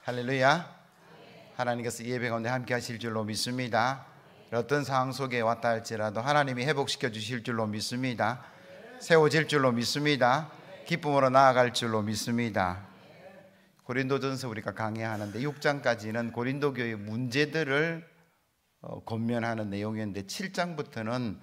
할렐루야. 하나님께서 예배 가운데 함께 하실 줄로 믿습니다. 어떤 상황 속에 왔다 할지라도 하나님이 회복시켜 주실 줄로 믿습니다. 세워질 줄로 믿습니다. 기쁨으로 나아갈 줄로 믿습니다. 고린도전서 우리가 강의하는데 6장까지는 고린도 교회의 문제들을 권면하는 내용이었는데 7장부터는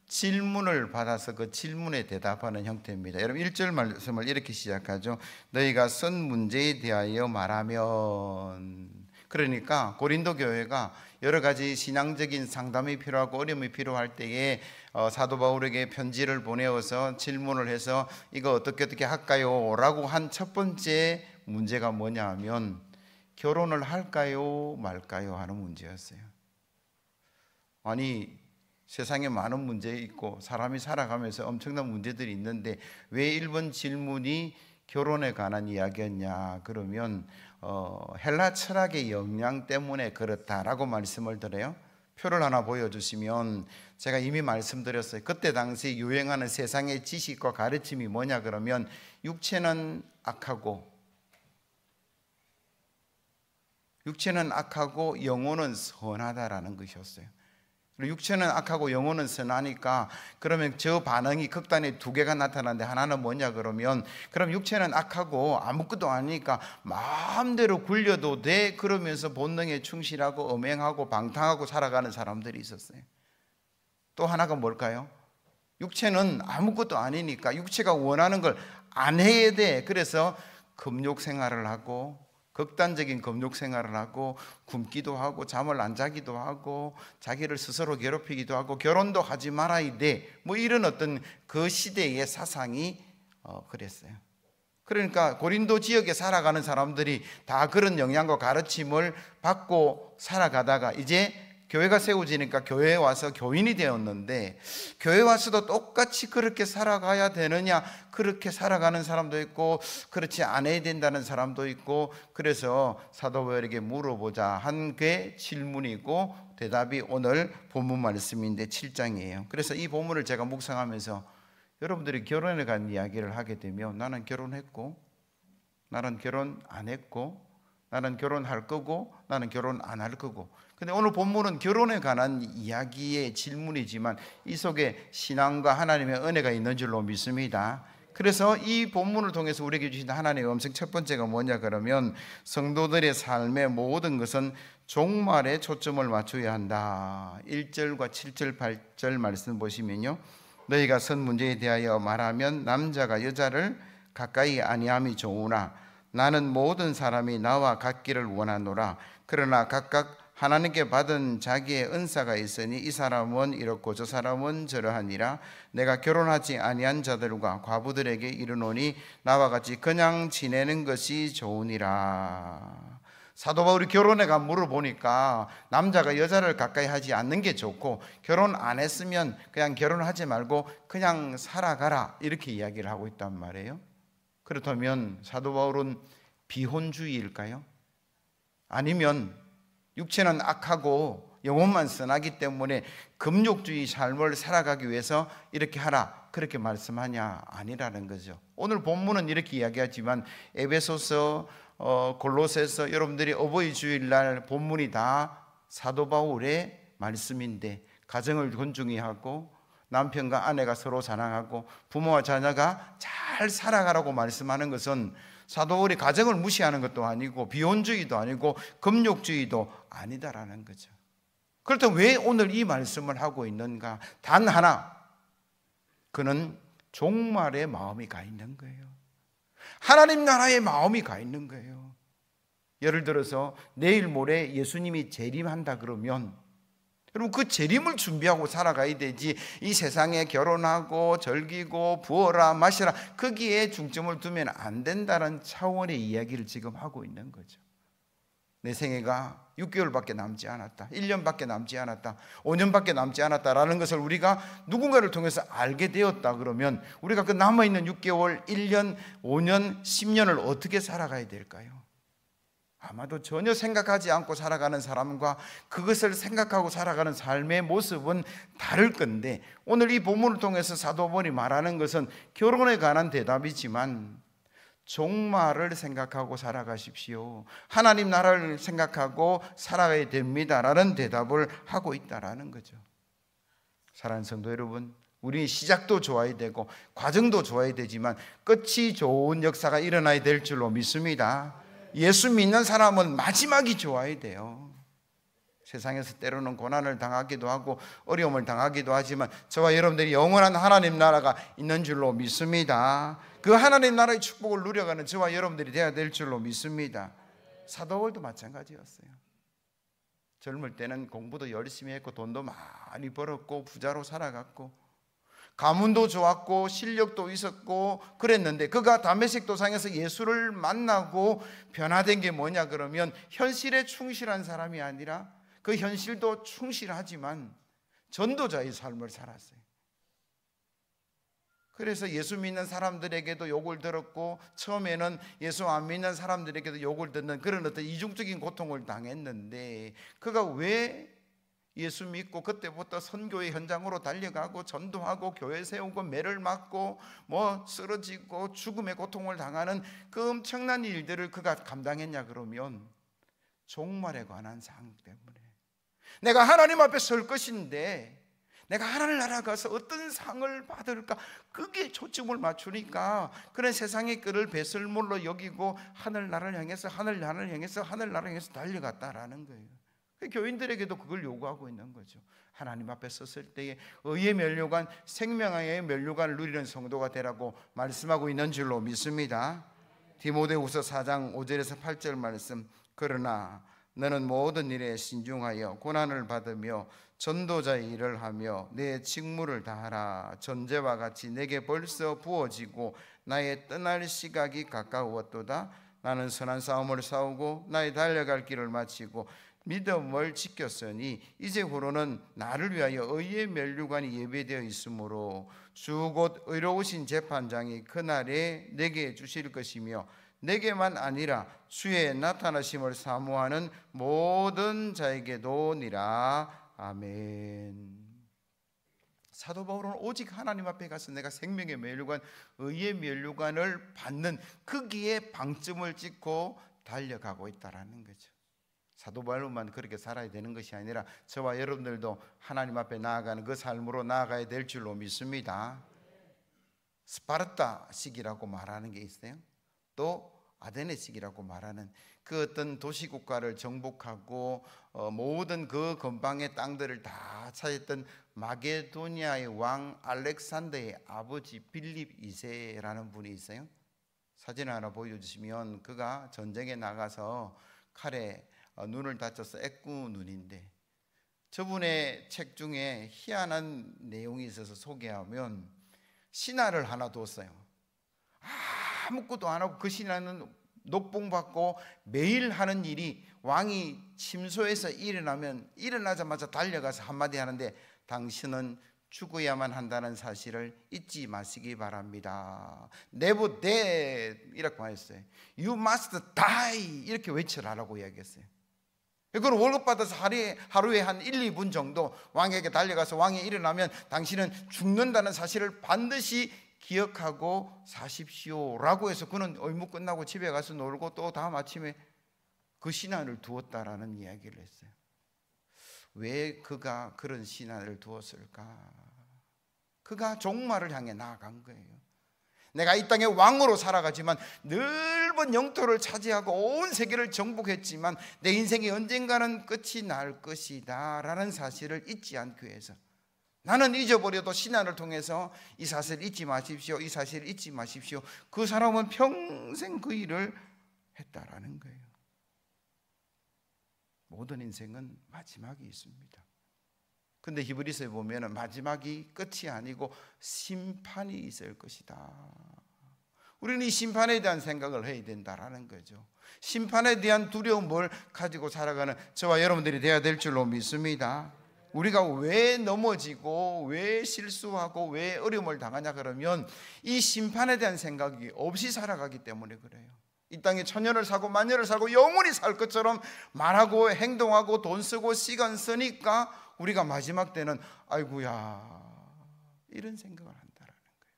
질문을 받아서 그 질문에 대답하는 형태입니다. 여러분 1절 말씀을 이렇게 시작하죠. 너희가 쓴 문제에 대하여 말하면. 그러니까 고린도 교회가 여러 가지 신앙적인 상담이 필요하고 어려움이 필요할 때에 사도 바울에게 편지를 보내어서 질문을 해서 이거 어떻게 할까요? 라고 한 첫 번째 문제가 뭐냐 하면 결혼을 할까요 말까요 하는 문제였어요. 아니 세상에 많은 문제 있고 사람이 살아가면서 엄청난 문제들이 있는데 왜 1번 질문이 결혼에 관한 이야기였냐 그러면 헬라 철학의 영향 때문에 그렇다라고 말씀을 드려요. 표를 하나 보여주시면 제가 이미 말씀드렸어요. 그때 당시 유행하는 세상의 지식과 가르침이 뭐냐 그러면 육체는 악하고 영혼은 선하다라는 것이었어요. 육체는 악하고 영혼은 선하니까 그러면 저 반응이 극단의 두 개가 나타나는데 하나는 뭐냐 그러면 그럼 육체는 악하고 아무것도 아니니까 마음대로 굴려도 돼 그러면서 본능에 충실하고 엄행하고 방탕하고 살아가는 사람들이 있었어요. 또 하나가 뭘까요? 육체는 아무것도 아니니까 육체가 원하는 걸 안 해야 돼. 그래서 금욕 생활을 하고 극단적인 금욕 생활을 하고 굶기도 하고 잠을 안 자기도 하고 자기를 스스로 괴롭히기도 하고 결혼도 하지 말아야 돼. 뭐 이런 어떤 그 시대의 사상이 그랬어요. 그러니까 고린도 지역에 살아가는 사람들이 다 그런 영향과 가르침을 받고 살아가다가 이제 교회가 세워지니까 교회에 와서 교인이 되었는데 교회에 와서도 똑같이 그렇게 살아가야 되느냐, 그렇게 살아가는 사람도 있고 그렇지 않아야 된다는 사람도 있고, 그래서 사도 바울에게 물어보자 한 게 질문이고 대답이 오늘 본문 말씀인데 7장이에요. 그래서 이 본문을 제가 묵상하면서 여러분들이 결혼에 관한 이야기를 하게 되면 나는 결혼했고 나는 결혼 안 했고 나는 결혼할 거고 나는 결혼 안 할 거고, 근데 오늘 본문은 결혼에 관한 이야기의 질문이지만 이 속에 신앙과 하나님의 은혜가 있는 줄로 믿습니다. 그래서 이 본문을 통해서 우리에게 주신 하나님의 음성 첫 번째가 뭐냐 그러면 성도들의 삶의 모든 것은 종말에 초점을 맞춰야 한다. 1절과 7절 8절 말씀 보시면요, 너희가 선 문제에 대하여 말하면 남자가 여자를 가까이 아니함이 좋으나 나는 모든 사람이 나와 같기를 원하노라. 그러나 각각 하나님께 받은 자기의 은사가 있으니 이 사람은 이렇고 저 사람은 저러하니라. 내가 결혼하지 아니한 자들과 과부들에게 이르노니 나와 같이 그냥 지내는 것이 좋으니라. 사도 바울이 결혼에 가 물어보니까 남자가 여자를 가까이 하지 않는 게 좋고 결혼 안 했으면 그냥 결혼하지 말고 그냥 살아가라 이렇게 이야기를 하고 있단 말이에요. 그렇다면 사도 바울은 비혼주의일까요? 아니면 육체는 악하고 영혼만 선하기 때문에 금욕주의 삶을 살아가기 위해서 이렇게 하라 그렇게 말씀하냐? 아니라는 거죠. 오늘 본문은 이렇게 이야기하지만 에베소서, 골로새서 여러분들이 어버이 주일날 본문이 다 사도 바울의 말씀인데 가정을 존중히 하고 남편과 아내가 서로 사랑하고 부모와 자녀가 잘 살아가라고 말씀하는 것은 사도 바울이 가정을 무시하는 것도 아니고 비혼주의도 아니고 금욕주의도 아니다라는 거죠. 그렇다면 왜 오늘 이 말씀을 하고 있는가? 단 하나, 그는 종말의 마음이 가 있는 거예요. 하나님 나라의 마음이 가 있는 거예요. 예를 들어서 내일 모레 예수님이 재림한다 그러면 여러분 그 재림을 준비하고 살아가야 되지, 이 세상에 결혼하고 즐기고 부어라 마시라 거기에 중점을 두면 안 된다는 차원의 이야기를 지금 하고 있는 거죠. 내 생애가 6개월밖에 남지 않았다, 1년밖에 남지 않았다, 5년밖에 남지 않았다라는 것을 우리가 누군가를 통해서 알게 되었다 그러면 우리가 그 남아있는 6개월, 1년, 5년, 10년을 어떻게 살아가야 될까요? 아마도 전혀 생각하지 않고 살아가는 사람과 그것을 생각하고 살아가는 삶의 모습은 다를 건데, 오늘 이 본문을 통해서 사도 바울이 말하는 것은 결혼에 관한 대답이지만 종말을 생각하고 살아가십시오. 하나님 나라를 생각하고 살아가야 됩니다라는 대답을 하고 있다라는 거죠. 사랑하는 성도 여러분, 우리 시작도 좋아야 되고 과정도 좋아야 되지만 끝이 좋은 역사가 일어나야 될 줄로 믿습니다. 예수 믿는 사람은 마지막이 좋아야 돼요. 세상에서 때로는 고난을 당하기도 하고 어려움을 당하기도 하지만 저와 여러분들이 영원한 하나님 나라가 있는 줄로 믿습니다. 그 하나님 나라의 축복을 누려가는 저와 여러분들이 되어야 될 줄로 믿습니다. 사도 바울도 마찬가지였어요. 젊을 때는 공부도 열심히 했고 돈도 많이 벌었고 부자로 살아갔고 가문도 좋았고 실력도 있었고 그랬는데 그가 다메섹 도상에서 예수를 만나고 변화된 게 뭐냐 그러면 현실에 충실한 사람이 아니라 그 현실도 충실하지만 전도자의 삶을 살았어요. 그래서 예수 믿는 사람들에게도 욕을 들었고 처음에는 예수 안 믿는 사람들에게도 욕을 듣는 그런 어떤 이중적인 고통을 당했는데 그가 왜 예수 믿고 그때부터 선교의 현장으로 달려가고 전도하고 교회 세우고 매를 맞고 쓰러지고 죽음의 고통을 당하는 그 엄청난 일들을 그가 감당했냐 그러면 종말에 관한 상 때문에 내가 하나님 앞에 설 것인데 내가 하늘 나라 가서 어떤 상을 받을까 그게 초점을 맞추니까 그런 세상의 끈을 배설물로 여기고 하늘나라를 향해서 달려갔다라는 거예요. 교인들에게도 그걸 요구하고 있는 거죠. 하나님 앞에 섰을 때에 의의 면류관, 생명의 면류관을 누리는 성도가 되라고 말씀하고 있는 줄로 믿습니다. 디모데후서 4장 5절에서 8절 말씀. 그러나 너는 모든 일에 신중하여 고난을 받으며 전도자의 일을 하며 내 직무를 다하라. 전제와 같이 내게 벌써 부어지고 나의 떠날 시각이 가까웠도다. 나는 선한 싸움을 싸우고 나의 달려갈 길을 마치고 믿음을 지켰으니 이제후로는 나를 위하여 의의 면류관이 예배되어 있으므로 주 곧 의로우신 재판장이 그날에 내게 주실 것이며 내게만 아니라 주의 나타나심을 사모하는 모든 자에게도니라. 아멘. 사도 바울은 오직 하나님 앞에 가서 내가 생명의 면류관, 의의 면류관을 받는 거기에 방점을 찍고 달려가고 있다라는 거죠. 사도 바울만 그렇게 살아야 되는 것이 아니라 저와 여러분들도 하나님 앞에 나아가는 그 삶으로 나아가야 될 줄로 믿습니다. 스파르타식이라고 말하는 게 있어요. 또 아테네식이라고 말하는 그 어떤 도시국가를 정복하고 모든 그 근방의 땅들을 다 차지했던 마게도니아의 왕 알렉산더의 아버지 빌립 2세라는 분이 있어요. 사진 하나 보여주시면 그가 전쟁에 나가서 칼에 눈을 다쳐서 애꾸 눈인데 저분의 책 중에 희한한 내용이 있어서 소개하면 신화를 하나 뒀어요. 아무것도 안 하고 그 신하는 녹봉받고 매일 하는 일이 왕이 침소에서 일어나면 일어나자마자 달려가서 한마디 하는데 당신은 죽어야만 한다는 사실을 잊지 마시기 바랍니다. Never dead 이렇게 말했어요. You must die 이렇게 외쳐라라고 이야기했어요. 그걸 월급 받아서 하루에 한 1, 2분 정도 왕에게 달려가서 왕이 일어나면 당신은 죽는다는 사실을 반드시 기억하고 사십시오라고 해서 그는 의무 끝나고 집에 가서 놀고 또 다음 아침에 그 신앙을 두었다라는 이야기를 했어요. 왜 그가 그런 신앙을 두었을까? 그가 종말을 향해 나아간 거예요. 내가 이 땅에 왕으로 살아가지만 넓은 영토를 차지하고 온 세계를 정복했지만 내 인생이 언젠가는 끝이 날 것이다 라는 사실을 잊지 않기 위해서 나는 잊어버려도 신앙을 통해서 이 사실을 잊지 마십시오. 이 사실을 잊지 마십시오. 그 사람은 평생 그 일을 했다라는 거예요. 모든 인생은 마지막이 있습니다. 근데 히브리서에 보면 마지막이 끝이 아니고 심판이 있을 것이다. 우리는 이 심판에 대한 생각을 해야 된다라는 거죠. 심판에 대한 두려움을 가지고 살아가는 저와 여러분들이 되어야 될 줄로 믿습니다. 우리가 왜 넘어지고 왜 실수하고 왜 어려움을 당하냐 그러면 이 심판에 대한 생각이 없이 살아가기 때문에 그래요. 이 땅에 천년을 살고 만년을 살고 영원히 살 것처럼 말하고 행동하고 돈 쓰고 시간 쓰니까 우리가 마지막 때는 아이고야 이런 생각을 한다라는 거예요.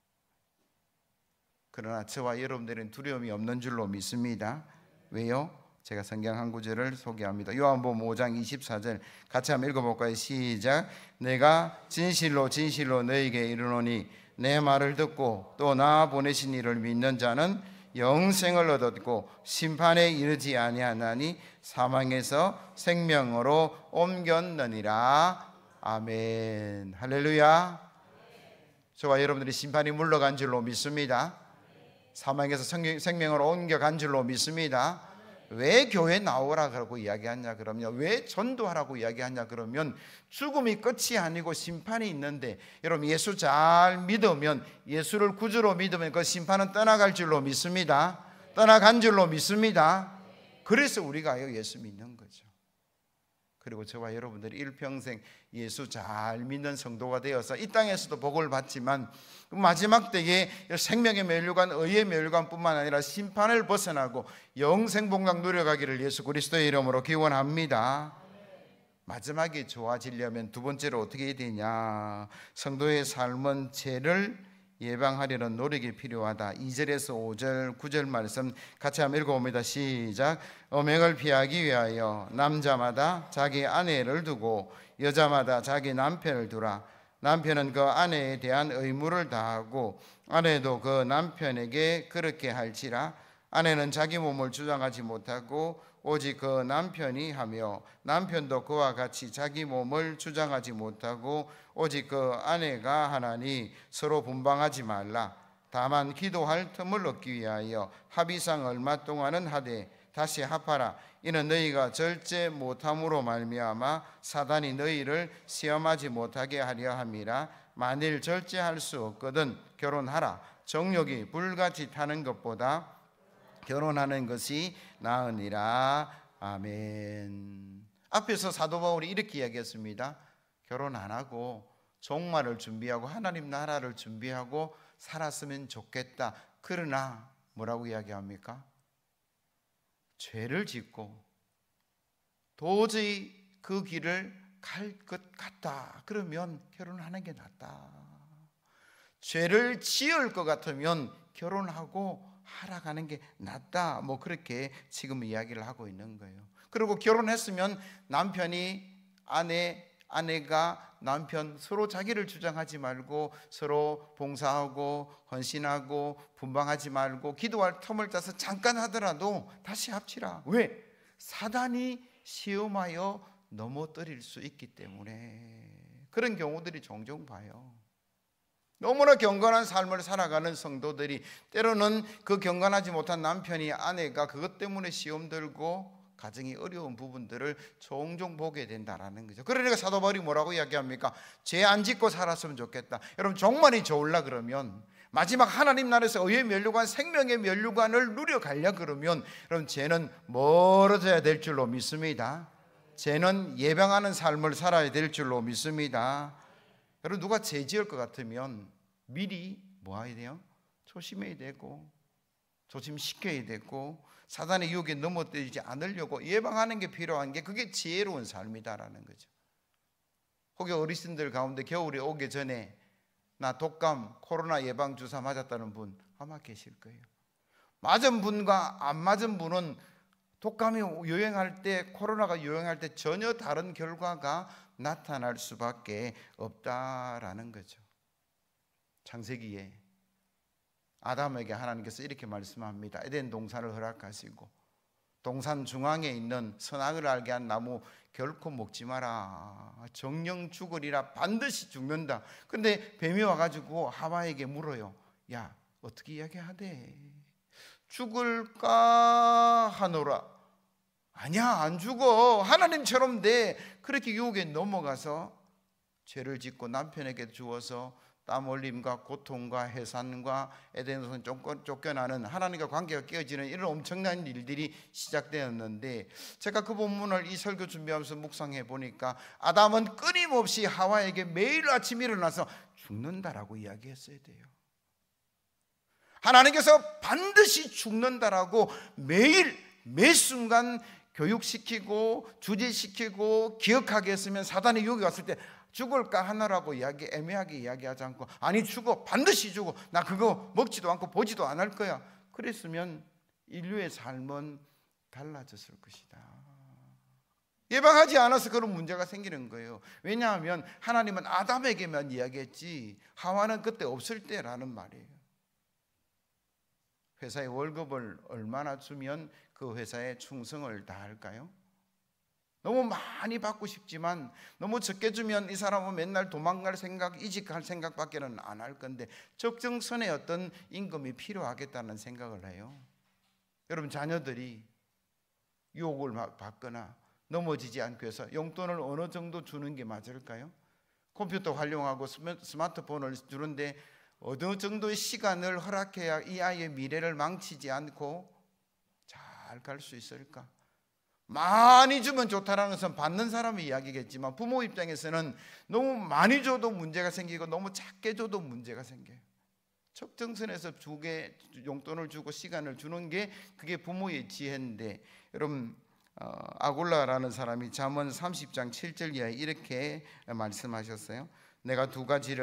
그러나 저와 여러분들은 두려움이 없는 줄로 믿습니다. 왜요? 제가 성경 한 구절을 소개합니다. 요한복음 5장 24절 같이 한번 읽어볼까요? 시작. 내가 진실로 진실로 너에게 이르노니 내 말을 듣고 또 나 보내신 이를 믿는 자는 영생을 얻었고 심판에 이르지 아니하나니 사망에서 생명으로 옮겼느니라. 아멘. 할렐루야. 저와 여러분들이 심판이 물러간 줄로 믿습니다. 사망에서 생명으로 옮겨간 줄로 믿습니다. 왜 교회 나오라 그러고 이야기하냐 그러면, 왜 전도하라고 이야기하냐 그러면, 죽음이 끝이 아니고 심판이 있는데, 여러분 예수 잘 믿으면, 예수를 구주로 믿으면 그 심판은 떠나갈 줄로 믿습니다. 떠나간 줄로 믿습니다. 그래서 우리가 예수 믿는 거죠. 그리고 저와 여러분들이 일평생 예수 잘 믿는 성도가 되어서 이 땅에서도 복을 받지만 마지막 때에 생명의 멸류관, 의의 멸류관뿐만 아니라 심판을 벗어나고 영생복락 누려가기를 예수 그리스도의 이름으로 기원합니다. 마지막에 좋아지려면 두 번째로 어떻게 해야 되냐? 성도의 삶은 죄를 예방하려는 노력이 필요하다. 2절에서 5절 9절 말씀 같이 한번 읽어봅니다. 시작. 음행을 피하기 위하여 남자마다 자기 아내를 두고 여자마다 자기 남편을 두라. 남편은 그 아내에 대한 의무를 다하고 아내도 그 남편에게 그렇게 할지라. 아내는 자기 몸을 주장하지 못하고 오직 그 남편이 하며 남편도 그와 같이 자기 몸을 주장하지 못하고 오직 그 아내가 하나니 서로 분방하지 말라. 다만 기도할 틈을 얻기 위하여 합의상 얼마 동안은 하되 다시 합하라. 이는 너희가 절제 못함으로 말미암아 사단이 너희를 시험하지 못하게 하려 함이라. 만일 절제할 수 없거든 결혼하라. 정욕이 불같이 타는 것보다 결혼하는 것이 나으니라. 아멘. 앞에서 사도 바울이 이렇게 이야기했습니다. 결혼 안 하고 종말을 준비하고 하나님 나라를 준비하고 살았으면 좋겠다. 그러나 뭐라고 이야기합니까? 죄를 짓고 도저히 그 길을 갈 것 같다. 그러면 결혼하는 게 낫다. 죄를 지을 것 같으면 결혼하고 하락하는 게 낫다. 뭐 그렇게 지금 이야기를 하고 있는 거예요. 그리고 결혼했으면 남편이 아내가 남편 서로 자기를 주장하지 말고 서로 봉사하고 헌신하고 분방하지 말고 기도할 틈을 짜서 잠깐 하더라도 다시 합치라. 왜? 사단이 시험하여 넘어뜨릴 수 있기 때문에. 그런 경우들이 종종 봐요. 너무나 경건한 삶을 살아가는 성도들이 때로는 그 경건하지 못한 남편이 아내가 그것 때문에 시험 들고 가정이 어려운 부분들을 종종 보게 된다라는 거죠. 그러니까 사도 바울이 뭐라고 이야기합니까? 죄 안 짓고 살았으면 좋겠다. 여러분 종말이 좋으려 그러면, 마지막 하나님 나라에서 의의 멸류관, 생명의 멸류관을 누려가려 그러면 여러분 죄는 멀어져야 될 줄로 믿습니다. 죄는 예방하는 삶을 살아야 될 줄로 믿습니다. 여러분 누가 죄 지을 것 같으면 미리 뭐 해야 돼요? 조심해야 되고 조심시켜야 되고 사단의 유혹에 넘어뜨리지 않으려고 예방하는 게 필요한 게, 그게 지혜로운 삶이다라는 거죠. 혹여 어르신들 가운데 겨울이 오기 전에 나 독감 코로나 예방 주사 맞았다는 분 아마 계실 거예요. 맞은 분과 안 맞은 분은 독감이 유행할 때, 코로나가 유행할 때 전혀 다른 결과가 나타날 수밖에 없다라는 거죠. 창세기에 아담에게 하나님께서 이렇게 말씀합니다. 에덴 동산을 허락하시고 동산 중앙에 있는 선악을 알게 한 나무 결코 먹지 마라. 정령 죽으리라. 반드시 죽는다. 근데 뱀이 와가지고 하와에게 물어요. 야, 어떻게 이야기하대? 죽을까 하노라. 아니야, 안 죽어. 하나님처럼 돼. 그렇게 유혹에 넘어가서 죄를 짓고 남편에게 주어서 땀 흘림과 고통과 해산과 에덴에서 쫓겨나는, 하나님과 관계가 깨어지는 이런 엄청난 일들이 시작되었는데, 제가 그 본문을 이 설교 준비하면서 묵상해 보니까 아담은 끊임없이 하와에게 매일 아침 일어나서 죽는다라고 이야기했어야 돼요. 하나님께서 반드시 죽는다라고 매일 매 순간 교육시키고 주제시키고 기억하게 했으면 사단의 유혹이 왔을 때 죽을까 하나라고 애매하게 이야기하지 않고, 아니 죽어, 반드시 죽어, 나 그거 먹지도 않고 보지도 안 할 거야, 그랬으면 인류의 삶은 달라졌을 것이다. 예방하지 않아서 그런 문제가 생기는 거예요. 왜냐하면 하나님은 아담에게만 이야기했지 하와는 그때 없을 때라는 말이에요. 회사에 월급을 얼마나 주면 그 회사에 충성을 다할까요? 너무 많이 받고 싶지만 너무 적게 주면 이 사람은 맨날 도망갈 생각, 이직할 생각밖에는 안 할 건데 적정선의 어떤 임금이 필요하겠다는 생각을 해요. 여러분, 자녀들이 유혹을 받거나 넘어지지 않기 위해서 용돈을 어느 정도 주는 게 맞을까요? 컴퓨터 활용하고 스마트폰을 주는데 어느 정도의 시간을 허락해야 이 아이의 미래를 망치지 않고 잘 갈 수 있을까? 많이 주면 좋다라는 것은 받는 사람의 이야기겠지만 부모 입장에서는 너무 많이 줘도 문제가 생기고 너무 작게 줘도 문제가 생겨요. 적정선에서 용돈을 주고 시간을 주는 게 그게 부모의 지혜인데, 여러분, 아굴라라는 사람이 잠언 30장 7절 이하에 이렇게 말씀하셨어요. 내가 두 가지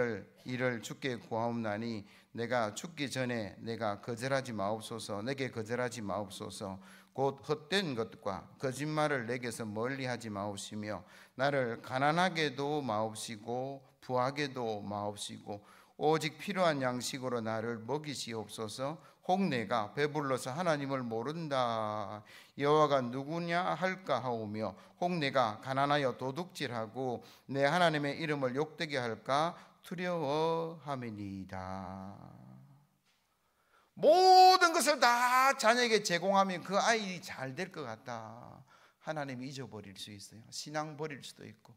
일을 주께 구하옵나니 내가 죽기 전에 내가 거절하지 마옵소서. 내게 거절하지 마옵소서. 곧 헛된 것과 거짓말을 내게서 멀리하지 마옵시며 나를 가난하게도 마옵시고 부하게도 마옵시고 오직 필요한 양식으로 나를 먹이시옵소서. 혹 내가 배불러서 하나님을 모른다 여호와가 누구냐 할까 하오며 혹 내가 가난하여 도둑질하고 내 하나님의 이름을 욕되게 할까 두려워함이니이다. 모든 것을 다 자녀에게 제공하면 그 아이 잘 될 것 같다. 하나님이 잊어버릴 수 있어요. 신앙 버릴 수도 있고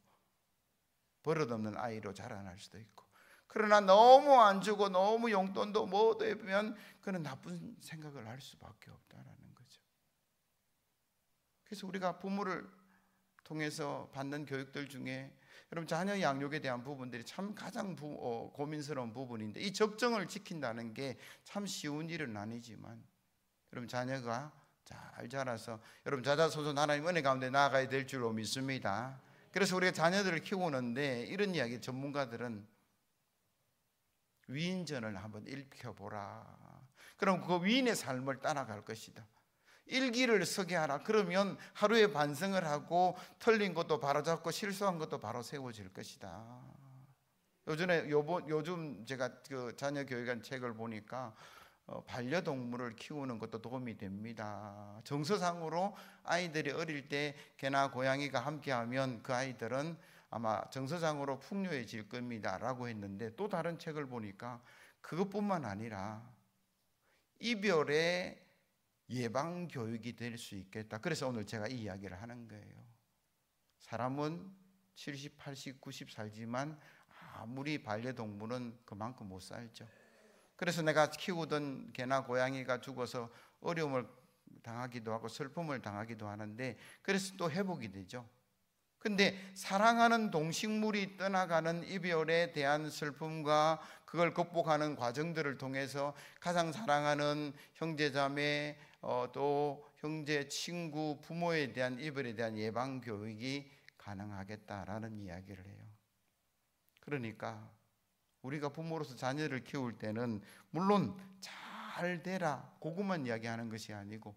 버릇없는 아이로 자라날 수도 있고. 그러나 너무 안 주고 너무 용돈도 뭐도 해보면 그는 나쁜 생각을 할 수밖에 없다라는 거죠. 그래서 우리가 부모를 통해서 받는 교육들 중에 여러분, 자녀 양육에 대한 부분들이 참 가장 고민스러운 부분인데, 이 적정을 지킨다는 게 참 쉬운 일은 아니지만 여러분, 자녀가 잘 자라서 여러분 자자손손 하나님 은혜 가운데 나아가야 될 줄로 믿습니다. 그래서 우리가 자녀들을 키우는데 이런 이야기, 전문가들은 위인전을 한번 읽혀보라. 그럼 그 위인의 삶을 따라갈 것이다. 일기를 쓰게 하라. 그러면 하루에 반성을 하고 틀린 것도 바로잡고 실수한 것도 바로 세워질 것이다. 요즘 제가 그 자녀 교육한 책을 보니까 반려동물을 키우는 것도 도움이 됩니다. 정서상으로 아이들이 어릴 때 개나 고양이가 함께하면 그 아이들은 아마 정서상으로 풍요해질 겁니다 라고 했는데, 또 다른 책을 보니까 그것뿐만 아니라 이별의 예방교육이 될 수 있겠다. 그래서 오늘 제가 이 이야기를 하는 거예요. 사람은 70, 80, 90 살지만 아무리 반려동물은 그만큼 못 살죠. 그래서 내가 키우던 개나 고양이가 죽어서 어려움을 당하기도 하고 슬픔을 당하기도 하는데, 그래서 또 회복이 되죠. 근데 사랑하는 동식물이 떠나가는 이별에 대한 슬픔과 그걸 극복하는 과정들을 통해서 가장 사랑하는 형제자매, 또 형제, 친구, 부모에 대한 이별에 대한 예방 교육이 가능하겠다라는 이야기를 해요. 그러니까 우리가 부모로서 자녀를 키울 때는 물론 잘 되라 그것만 이야기하는 것이 아니고,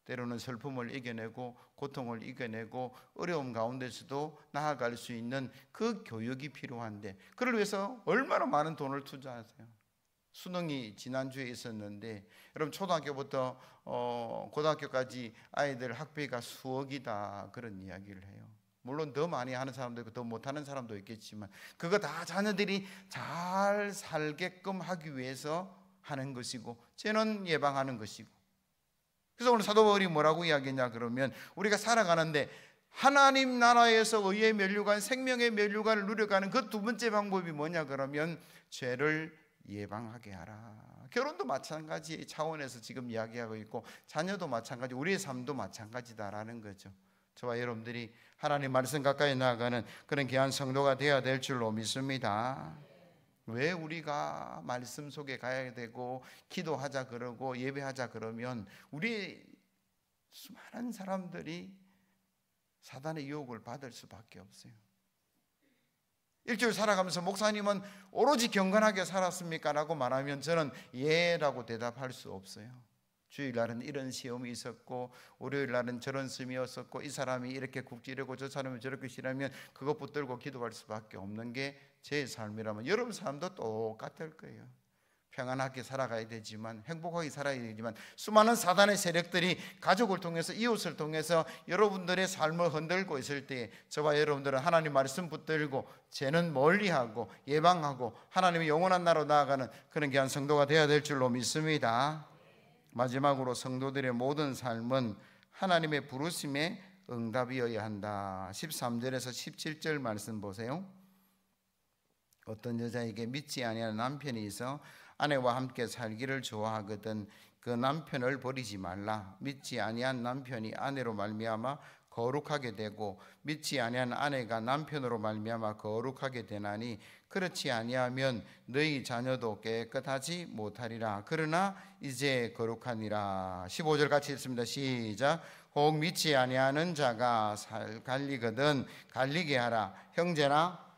때로는 슬픔을 이겨내고 고통을 이겨내고 어려움 가운데서도 나아갈 수 있는 그 교육이 필요한데, 그를 위해서 얼마나 많은 돈을 투자하세요. 수능이 지난주에 있었는데 여러분, 초등학교부터 고등학교까지 아이들 학비가 수억이다 그런 이야기를 해요. 물론 더 많이 하는 사람도 있고 더 못하는 사람도 있겠지만 그거 다 자녀들이 잘 살게끔 하기 위해서 하는 것이고 죄는 예방하는 것이고. 그래서 오늘 사도 바울이 뭐라고 이야기했냐 그러면, 우리가 살아가는데 하나님 나라에서 의의 면류관, 생명의 면류관을 누려가는 그 두 번째 방법이 뭐냐 그러면 죄를 예방하게 하라. 결혼도 마찬가지 차원에서 지금 이야기하고 있고 자녀도 마찬가지, 우리의 삶도 마찬가지다라는 거죠. 저와 여러분들이 하나님 말씀 가까이 나아가는 그런 귀한 성도가 되어야 될 줄로 믿습니다. 왜 우리가 말씀 속에 가야 되고 기도하자 그러고 예배하자 그러면 우리 수많은 사람들이 사단의 유혹을 받을 수밖에 없어요. 일주일 살아가면서 목사님은 오로지 경건하게 살았습니까? 라고 말하면 저는 예라고 대답할 수 없어요. 주일날은 이런 시험이 있었고 월요일날은 저런 시험이었었고 이 사람이 이렇게 국지르고 저 사람이 저렇게 싫으면 그것 붙들고 기도할 수밖에 없는 게 제 삶이라면 여러분 삶도 똑같을 거예요. 평안하게 살아가야 되지만, 행복하게 살아야 되지만, 수많은 사단의 세력들이 가족을 통해서, 이웃을 통해서 여러분들의 삶을 흔들고 있을 때 저와 여러분들은 하나님 말씀 붙들고 죄는 멀리하고 예방하고 하나님의 영원한 나라로 나아가는 그런 귀한 성도가 되어야 될 줄로 믿습니다. 마지막으로 성도들의 모든 삶은 하나님의 부르심에 응답이어야 한다. 13절에서 17절 말씀 보세요. 어떤 여자에게 믿지 아니하는 남편이 있어 아내와 함께 살기를 좋아하거든 그 남편을 버리지 말라. 믿지 아니한 남편이 아내로 말미암아 거룩하게 되고 믿지 아니한 아내가 남편으로 말미암아 거룩하게 되나니 그렇지 아니하면 너희 자녀도 깨끗하지 못하리라. 그러나 이제 거룩하니라. 15절 같이 읽습니다. 시작. 혹 믿지 아니하는 자가 갈리거든 갈리게 하라. 형제나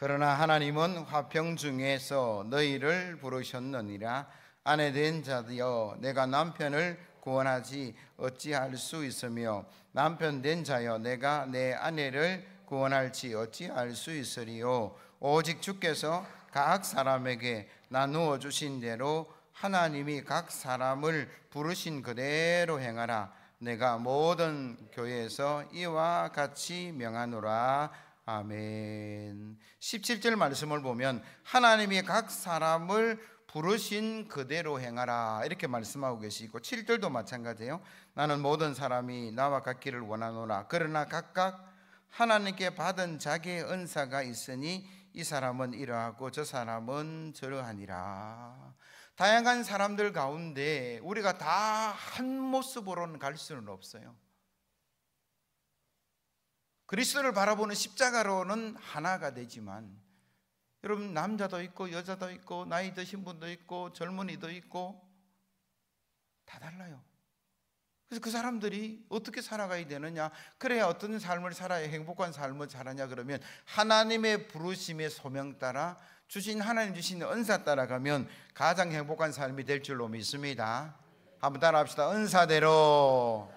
그러나 하나님은 화평 중에서 너희를 부르셨느니라. 아내된 자여 내가 남편을 구원하지 어찌할 수 있으며 남편 된 자여 내가 내 아내를 구원할지 어찌할 수 있으리요. 오직 주께서 각 사람에게 나누어 주신 대로 하나님이 각 사람을 부르신 그대로 행하라. 내가 모든 교회에서 이와 같이 명하노라. 아멘. 17절 말씀을 보면 하나님이 각 사람을 부르신 그대로 행하라 이렇게 말씀하고 계시고 7절도 마찬가지예요. 나는 모든 사람이 나와 같기를 원하노라. 그러나 각각 하나님께 받은 자기의 은사가 있으니 이 사람은 이러하고 저 사람은 저러하니라. 다양한 사람들 가운데 우리가 다 한 모습으로는 갈 수는 없어요. 그리스도를 바라보는 십자가로는 하나가 되지만 여러분 남자도 있고 여자도 있고 나이 드신 분도 있고 젊은이도 있고 다 달라요. 그래서 그 사람들이 어떻게 살아가야 되느냐, 그래야 어떤 삶을 살아야 행복한 삶을 살아냐 그러면 하나님의 부르심의 소명 따라 주신 하나님 주신 은사 따라가면 가장 행복한 삶이 될 줄로 믿습니다. 한번 따라합시다. 은사대로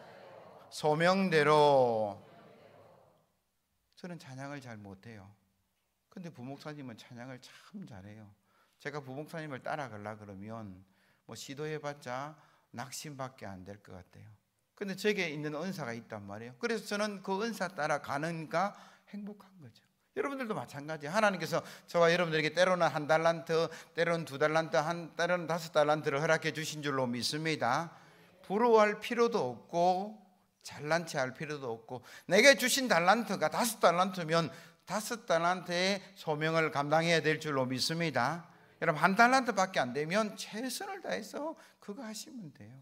소명대로. 저는 찬양을 잘 못해요. 근데 부목사님은 찬양을 참 잘해요. 제가 부목사님을 따라가려고 그러면 뭐 시도해봤자 낙심밖에 안 될 것 같아요. 근데 제게 있는 은사가 있단 말이에요. 그래서 저는 그 은사 따라가는가 행복한 거죠. 여러분들도 마찬가지예요. 하나님께서 저와 여러분들에게 때로는 1달란트, 때로는 2달란트, 때로는 5달란트를 허락해 주신 줄로 믿습니다. 부러워할 필요도 없고 잘난 체 할 필요도 없고, 내게 주신 달란트가 5달란트면 5달란트의 소명을 감당해야 될 줄로 믿습니다. 여러분 1달란트밖에 안 되면 최선을 다해서 그거 하시면 돼요.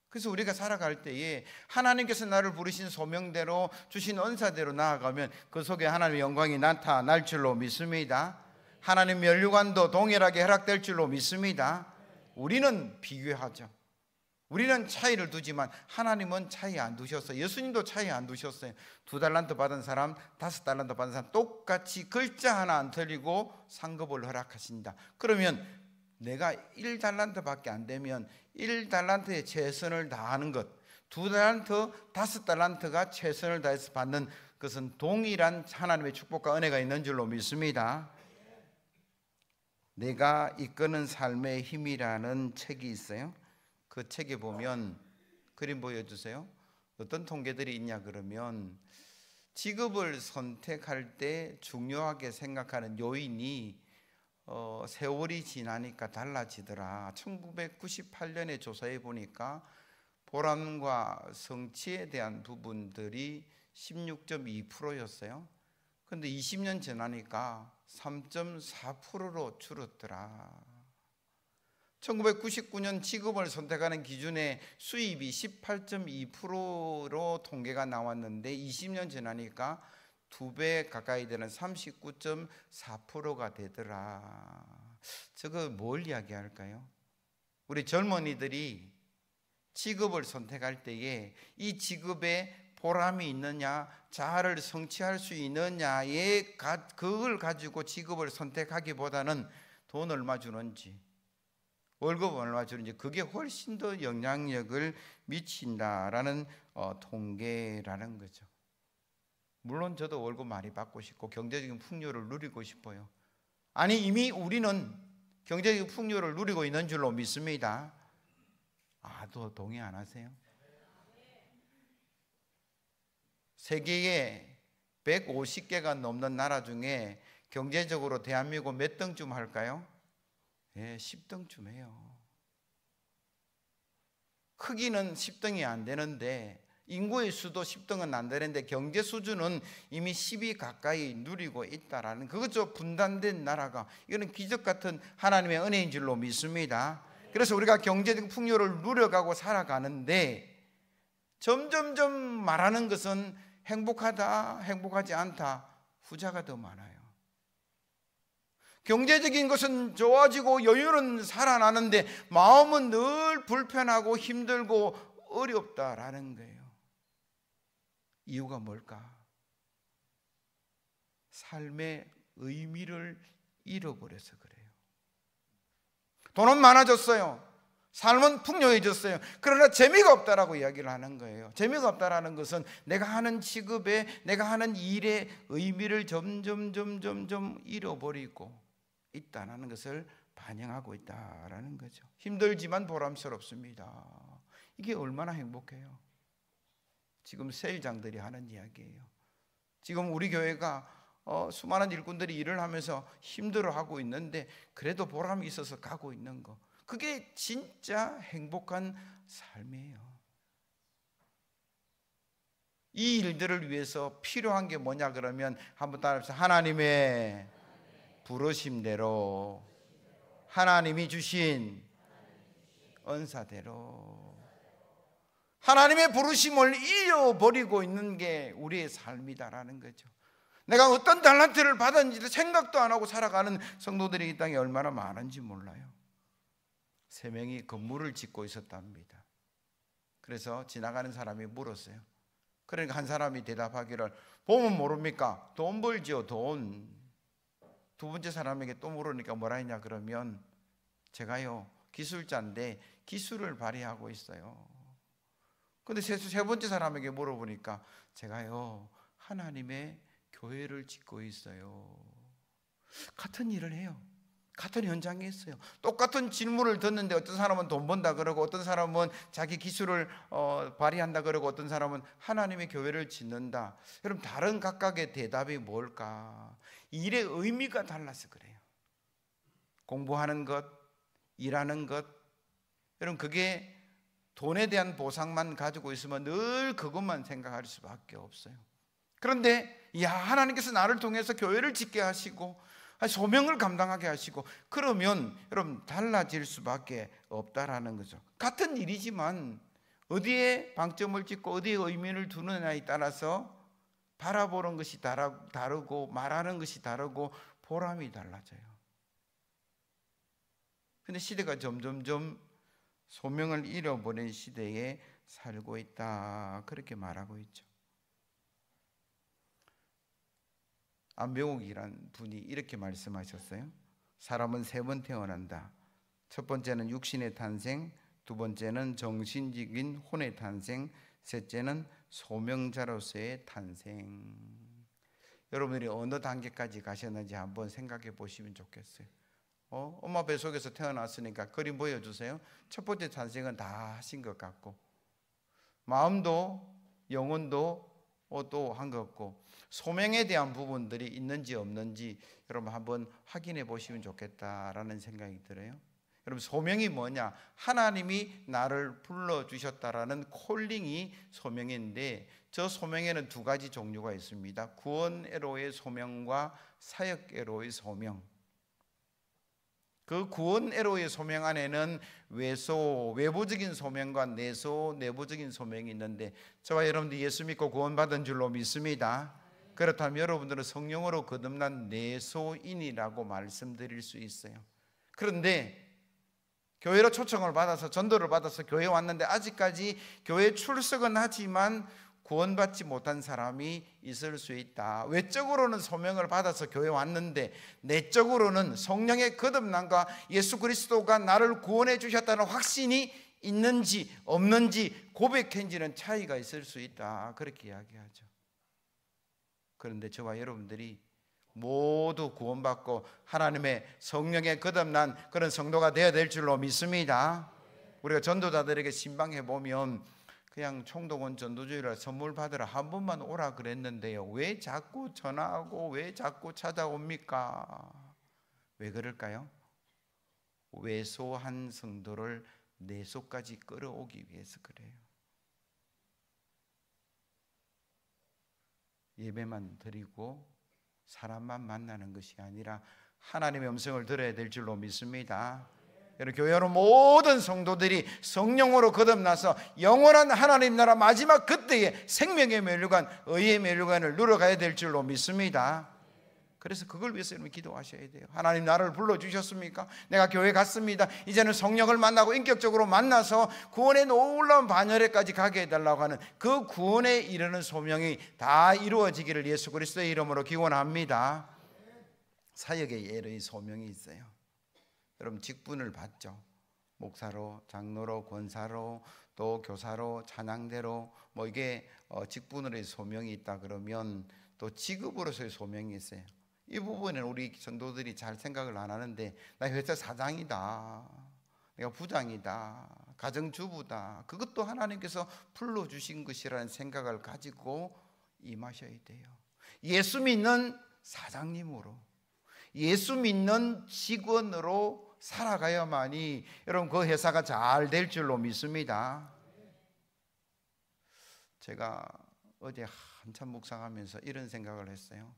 그래서 우리가 살아갈 때에 하나님께서 나를 부르신 소명대로 주신 은사대로 나아가면 그 속에 하나님의 영광이 나타날 줄로 믿습니다. 하나님 면류관도 동일하게 허락될 줄로 믿습니다. 우리는 비교하죠. 우리는 차이를 두지만 하나님은 차이 안 두셨어요. 예수님도 차이 안 두셨어요. 2달란트 받은 사람, 5달란트 받은 사람 똑같이 글자 하나 안 틀리고 상급을 허락하신다. 그러면 내가 1달란트밖에 안 되면 1달란트의 최선을 다하는 것, 2달란트, 5달란트가 최선을 다해서 받는 것은 동일한 하나님의 축복과 은혜가 있는 줄로 믿습니다. 내가 이끄는 삶의 힘이라는 책이 있어요. 그 책에 보면 그림 보여주세요. 어떤 통계들이 있냐 그러면 직업을 선택할 때 중요하게 생각하는 요인이 세월이 지나니까 달라지더라. 1998년에 조사해 보니까 보람과 성취에 대한 부분들이 16.2%였어요. 그런데 20년 지나니까 3.4%로 줄었더라. 1999년 직업을 선택하는 기준의 수입이 18.2%로 통계가 나왔는데 20년 지나니까 2배 가까이 되는 39.4%가 되더라. 저거 뭘 이야기할까요? 우리 젊은이들이 직업을 선택할 때에 이 직업의 보람이 있느냐, 자아를 성취할 수 있느냐에 그걸 가지고 직업을 선택하기보다는 돈 얼마 주는지, 월급 얼마 주는지, 그게 훨씬 더 영향력을 미친다라는 통계라는 거죠. 물론 저도 월급 많이 받고 싶고 경제적인 풍요를 누리고 싶어요. 아니, 이미 우리는 경제적 풍요를 누리고 있는 줄로 믿습니다. 또 동의 안 하세요? 세계에 150개가 넘는 나라 중에 경제적으로 대한민국 몇 등쯤 할까요? 10등쯤 해요. 크기는 10등이 안 되는데, 인구의 수도 10등은 안 되는데 경제 수준은 이미 10위 가까이 누리고 있다라는, 그것저 분단된 나라가, 이거는 기적 같은 하나님의 은혜인 줄로 믿습니다. 그래서 우리가 경제적 풍요를 누려가고 살아가는데 점점점 말하는 것은 행복하다, 행복하지 않다, 후자가 더 많아요. 경제적인 것은 좋아지고 여유는 살아나는데 마음은 늘 불편하고 힘들고 어렵다라는 거예요. 이유가 뭘까? 삶의 의미를 잃어버려서 그래요. 돈은 많아졌어요. 삶은 풍요해졌어요. 그러나 재미가 없다라고 이야기를 하는 거예요. 재미가 없다라는 것은 내가 하는 직업에, 내가 하는 일의 의미를 점점 잃어버리고 있다는 것을 반영하고 있다라는 거죠. 힘들지만 보람스럽습니다. 이게 얼마나 행복해요. 지금 세일장들이 하는 이야기예요. 지금 우리 교회가 수많은 일꾼들이 일을 하면서 힘들어하고 있는데 그래도 보람이 있어서 가고 있는 거, 그게 진짜 행복한 삶이에요. 이 일들을 위해서 필요한 게 뭐냐 그러면 한번 따라합시다. 하나님의 부르심대로, 하나님이 주신 은사대로, 하나님의 부르심을 잃어버리고 있는 게 우리의 삶이다라는 거죠. 내가 어떤 달란트를 받았는지 생각도 안 하고 살아가는 성도들이 이 땅에 얼마나 많은지 몰라요. 3명이 건물을 짓고 있었답니다. 그래서 지나가는 사람이 물었어요. 그러니까 한 사람이 대답하기를, 보면 모릅니까? 돈 벌지요, 돈. 두 번째 사람에게 또 물으니까 뭐라 했냐 그러면, 제가요 기술자인데 기술을 발휘하고 있어요. 근데 세 번째 사람에게 물어보니까, 제가요 하나님의 교회를 짓고 있어요. 같은 일을 해요. 같은 현장에 있어요. 똑같은 질문을 듣는데 어떤 사람은 돈 번다 그러고, 어떤 사람은 자기 기술을 발휘한다 그러고, 어떤 사람은 하나님의 교회를 짓는다. 여러분, 다른 각각의 대답이 뭘까? 일의 의미가 달라서 그래요. 공부하는 것, 일하는 것, 여러분 그게 돈에 대한 보상만 가지고 있으면 늘 그것만 생각할 수밖에 없어요. 그런데 하나님께서 나를 통해서 교회를 짓게 하시고 소명을 감당하게 하시고, 그러면 여러분 달라질 수밖에 없다라는 거죠. 같은 일이지만 어디에 방점을 찍고 어디에 의미를 두느냐에 따라서 바라보는 것이 다르고 말하는 것이 다르고 보람이 달라져요. 근데 시대가 점점점 소명을 잃어버린 시대에 살고 있다, 그렇게 말하고 있죠. 안병옥이란 분이 이렇게 말씀하셨어요. 사람은 3번 태어난다. 첫 번째는 육신의 탄생, 두 번째는 정신적인 혼의 탄생, 셋째는 소명자로서의 탄생. 여러분들이 어느 단계까지 가셨는지 한번 생각해 보시면 좋겠어요. 엄마 뱃속에서 태어났으니까 그림 보여주세요. 첫 번째 탄생은 다 하신 것 같고, 마음도 영혼도 또 한 것 같고, 소명에 대한 부분들이 있는지 없는지 여러분 한번 확인해 보시면 좋겠다라는 생각이 들어요. 여러분, 소명이 뭐냐? 하나님이 나를 불러주셨다라는 콜링이 소명인데, 저 소명에는 2가지 종류가 있습니다. 구원애로의 소명과 사역애로의 소명. 그 구원애로의 소명 안에는 외부적인 소명과 내부적인 소명이 있는데, 저와 여러분들 예수 믿고 구원받은 줄로 믿습니다. 그렇다면 여러분들은 성령으로 거듭난 내소인이라고 말씀드릴 수 있어요. 그런데 교회로 초청을 받아서 전도를 받아서 교회에 왔는데 아직까지 교회 출석은 하지만 구원받지 못한 사람이 있을 수 있다. 외적으로는 소명을 받아서 교회 왔는데 내적으로는 성령의 거듭남과 예수 그리스도가 나를 구원해 주셨다는 확신이 있는지 없는지 고백한지는 차이가 있을 수 있다. 그렇게 이야기하죠. 그런데 저와 여러분들이 모두 구원받고 하나님의 성령의 거듭난 그런 성도가 되어야 될 줄로 믿습니다. 우리가 전도자들에게 신방해 보면 그냥 총독원 전도주의라 선물 받으러 한 번만 오라 그랬는데요, 왜 자꾸 전화하고 왜 자꾸 찾아옵니까? 왜 그럴까요? 외소한 성도를 내소까지 끌어오기 위해서 그래요. 예배만 드리고 사람만 만나는 것이 아니라 하나님의 음성을 들어야 될 줄로 믿습니다. 여러분, 교회로 모든 성도들이 성령으로 거듭나서 영원한 하나님 나라 마지막 그때에 생명의 면류관, 의의 면류관을 누려가야 될 줄로 믿습니다. 그래서 그걸 위해서 여러분 기도하셔야 돼요. 하나님 나를 불러주셨습니까? 내가 교회 갔습니다. 이제는 성령을 만나고 인격적으로 만나서 구원의 놀라운 반열에까지 가게 해달라고 하는 그 구원에 이르는 소명이 다 이루어지기를 예수 그리스도의 이름으로 기원합니다. 사역의 예의 소명이 있어요. 여러분, 직분을 받죠. 목사로, 장로로, 권사로, 또 교사로, 찬양대로, 이게 직분으로의 소명이 있다 그러면 또 직업으로서의 소명이 있어요. 이 부분은 우리 성도들이 잘 생각을 안 하는데, 나 회사 사장이다, 내가 부장이다, 가정주부다, 그것도 하나님께서 불러주신 것이라는 생각을 가지고 임하셔야 돼요. 예수 믿는 사장님으로, 예수 믿는 직원으로 살아가야만이 여러분 그 회사가 잘 될 줄로 믿습니다. 제가 어제 한참 묵상하면서 이런 생각을 했어요.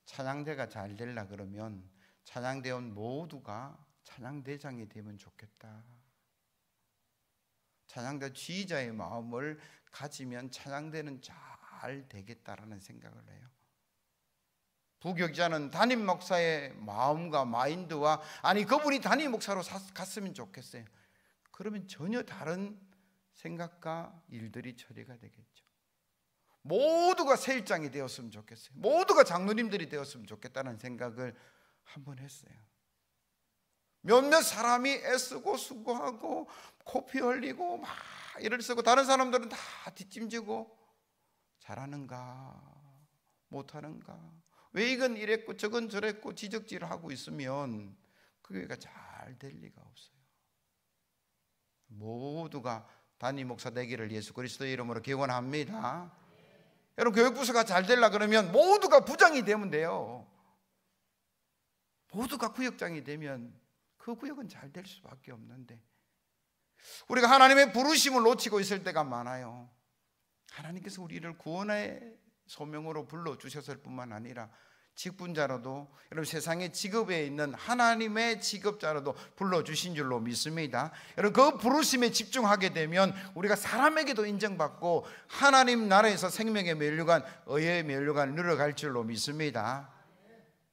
찬양대가 잘 되려 그러면 찬양대원 모두가 찬양대장이 되면 좋겠다. 찬양대 지휘자의 마음을 가지면 찬양대는 잘 되겠다라는 생각을 해요. 부교육자는 담임 목사의 마음과 마인드와, 아니 그분이 담임 목사로 갔으면 좋겠어요. 그러면 전혀 다른 생각과 일들이 처리가 되겠죠. 모두가 세일장이 되었으면 좋겠어요. 모두가 장로님들이 되었으면 좋겠다는 생각을 한번 했어요. 몇몇 사람이 애쓰고 수고하고 코피 흘리고 막 일을 쓰고 다른 사람들은 다 뒷짐지고 잘하는가 못하는가, 왜 이건 이랬고 저건 저랬고 지적질을 하고 있으면 그 교회가 잘 될 리가 없어요. 모두가 담임 목사 되기를 예수 그리스도의 이름으로 기원합니다. 여러분, 교육부서가 잘 되려 그러면 모두가 부장이 되면 돼요. 모두가 구역장이 되면 그 구역은 잘 될 수밖에 없는데, 우리가 하나님의 부르심을 놓치고 있을 때가 많아요. 하나님께서 우리를 구원의 소명으로 불러주셨을 뿐만 아니라 직분자로도, 여러분 세상의 직업에 있는 하나님의 직업자로도 불러주신 줄로 믿습니다. 여러분, 그 부르심에 집중하게 되면 우리가 사람에게도 인정받고 하나님 나라에서 생명의 면류관, 의의 면류관을 누려갈 줄로 믿습니다.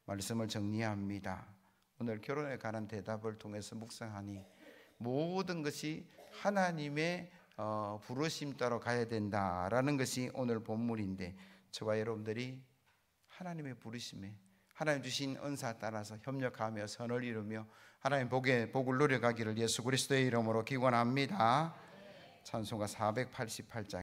말씀을 정리합니다. 오늘 결혼에 관한 대답을 통해서 묵상하니 모든 것이 하나님의 부르심 따라 가야 된다라는 것이 오늘 본문인데, 저와 여러분들이 하나님의 부르심에, 하나님 주신 은사 따라서 협력하며 선을 이루며 하나님 복을 누려가기를 예수 그리스도의 이름으로 기원합니다. 찬송가 488장